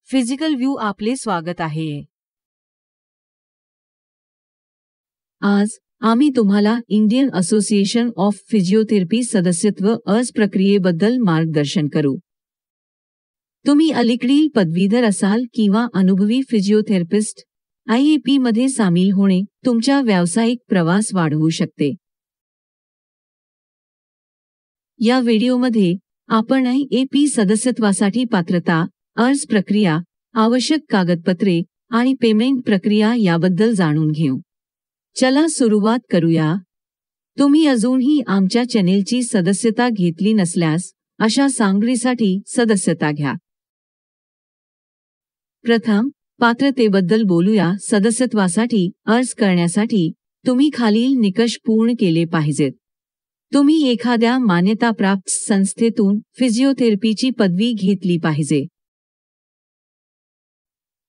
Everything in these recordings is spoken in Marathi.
फिजिकल व्यू आपले स्वागत आहे। आज आम्ही तुम्हाला इंडियन असोसिएशन ऑफ फिजिओथेरपी सदस्यत्व अर्ज प्रक्रियेबद्दल मार्गदर्शन करू। तुम्ही अलीकडील पदवीधर असाल किंवा अनुभवी फिजिओथेरपिस्ट, IAP मध्ये सामील होणे तुमच्या व्यावसायिक प्रवास वाढवू शकते। या व्हिडिओमध्ये आपण IAP सदस्यत्वासाठी पात्रता, अर्ज प्रक्रिया, आवश्यक कागदपत्रे आणि पेमेंट प्रक्रिया याबद्दल जाणून घेऊ। चला सुरुवात करूया। तुम्ही अजूनही आमच्या चॅनेलची सदस्यता घेतली नसल्यास अशा सामग्रीसाठी सदस्यता घ्या। प्रथम पात्रतेबद्दल बोलूया। सदस्यत्वासाठी अर्ज करण्यासाठी तुम्ही खालील निकष पूर्ण केले पाहिजेत। तुम्ही एखाद्या मान्यताप्राप्त संस्थेतून फिजिओथेरपीची पदवी घेतली पाहिजे।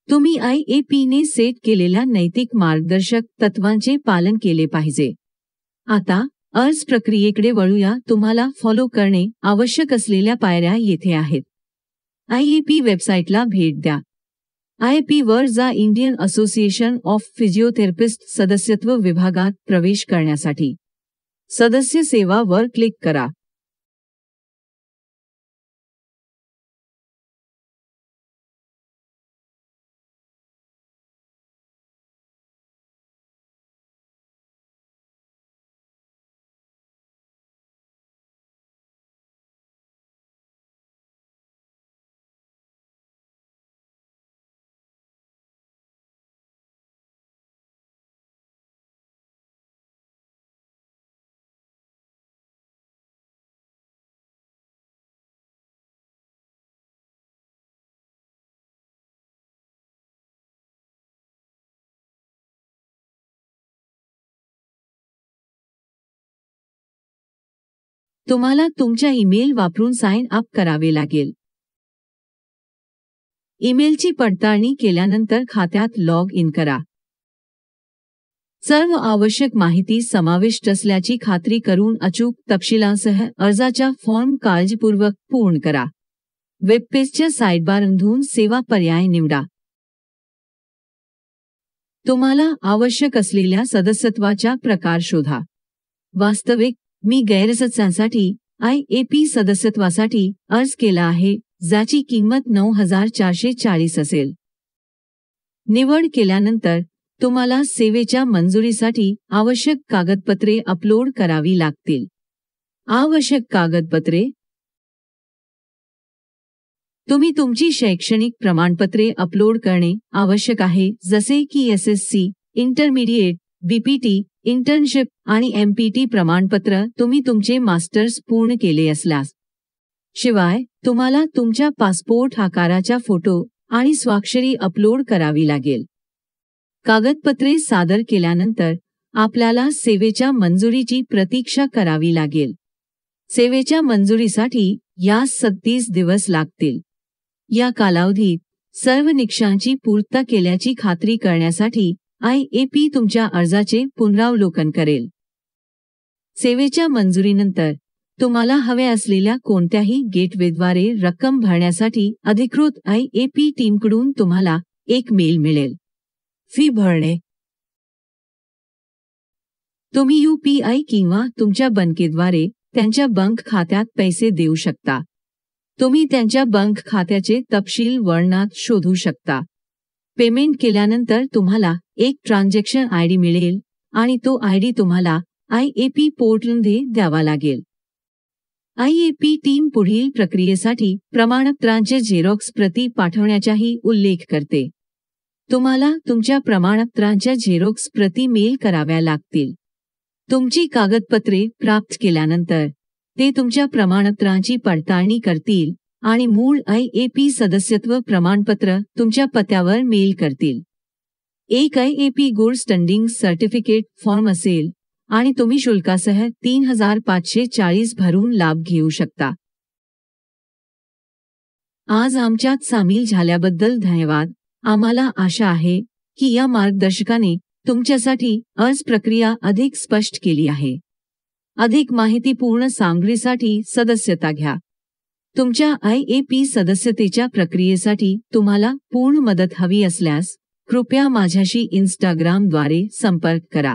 तुम्ही IAP ने सेट केलेल्या नैतिक मार्गदर्शक तत्वांचे पालन केले पाहिजे। आता अर्ज प्रक्रियेकडे वळूया। तुम्हाला फॉलो करणे आवश्यक असलेल्या पायऱ्या येथे आहेत। IAP वेबसाईटला भेट द्या। IAP वर जा। इंडियन असोसिएशन ऑफ फिजिओथेरपिस्ट सदस्यत्व विभागात प्रवेश करण्यासाठी सदस्य सेवा वर क्लिक करा। तुम्हाला तुमच्या ईमेल वापरून साइन अप करावे लागेल। ईमेलची पडताळणी केल्यानंतर खात्यात लॉग इन करा। सर्व आवश्यक माहिती समाविष्ट असल्याची खात्री करून अचूक तपशिलांसह अर्जाचा फॉर्म काळजीपूर्वक पूर्ण करा। वेबपेजच्या साइडबारमधून सेवा पर्याय निवडा। तुम्हाला आवश्यक असलेल्या सदस्यत्वाचा प्रकार शोधा। वास्तविक मी गैरसदस्यांसाठी IAP सदस्यत्वासाठी अर्ज केला आहे, ज्याची किंमत 9440 असेल। निवड केल्यानंतर तुम्हाला सेवेच्या मंजुरीसाठी आवश्यक कागदपत्रे अपलोड करावी लागतील। आवश्यक कागदपत्रे: तुम्ही तुमची शैक्षणिक प्रमाणपत्रे अपलोड करणे आवश्यक आहे, जसे की SSC, इंटरमिडिएट, BPT, इंटर्नशिप आणि MPT प्रमाणपत्र तुम्ही तुमचे मास्टर्स पूर्ण केले असल्यास। शिवाय तुम्हाला तुमच्या पासपोर्ट आकाराचा फोटो आणि स्वाक्षरी अपलोड करावी लागेल। कागदपत्रे सादर केल्यानंतर आपल्याला सेवेच्या मंजुरीची प्रतीक्षा करावी लागेल। सेवेच्या मंजुरीसाठी यास 36 दिवस लागतील। या कालावधीत सर्व निकषांची पूर्तता केल्याची खात्री करण्यासाठी IAP तुमच्या अर्जाचे पुनरावलोकन करेल। सेवेच्या मंजुरीनंतर तुम्हाला हव्या असलेल्या कोणत्याही गेटवेद्वारे रक्कम भरण्यासाठी अधिकृत IAP टीमकडून तुम्हाला एक मेल मिळेल। फी भरणे: तुम्ही UPI किंवा तुमच्या बँकेद्वारे त्यांच्या बँक खात्यात पैसे देऊ शकता। तुम्ही त्यांच्या बँक खात्याचे तपशील वर्णनात शोधू शकता। पेमेंट केल्यानंतर तुम्हाला एक ट्रान्झॅक्शन ID मिळेल आणि तो ID तुम्हाला IAP पोर्टलमध्ये द्यावा लागेल। IAP टीम पुढील प्रक्रियेसाठी प्रमाणपत्रांचे झेरॉक्स प्रती पाठवण्याचाही उल्लेख करते। तुम्हाला तुमच्या प्रमाणपत्रांच्या झेरॉक्स प्रती मेल कराव्या लागतील। तुमची कागदपत्रे प्राप्त केल्यानंतर ते तुमच्या प्रमाणपत्रांची पडताळणी करतील आणि मूळ IAP सदस्यत्व प्रमाणपत्र तुमच्या पत्त्यावर मेल करतील। एक IAP good standing certificate form असेल आणि तुम्ही शुल्कासह 3540 भरून लाभ घेऊ शकता। आज आमच्यात सामील झाल्याबद्दल धन्यवाद। आम्हाला आशा आहे की या मार्गदर्शकाने तुमच्यासाठी अर्ज प्रक्रिया अधिक स्पष्ट केली आहे। अधिक माहितीपूर्ण सामग्रीसाठी सदस्यता घ्या। तुमच्या IAP सदस्यतेच्या प्रक्रियेसाठी तुम्हाला पूर्ण मदत हवी असल्यास कृपया माझ्याशी Instagramद्वारे संपर्क करा।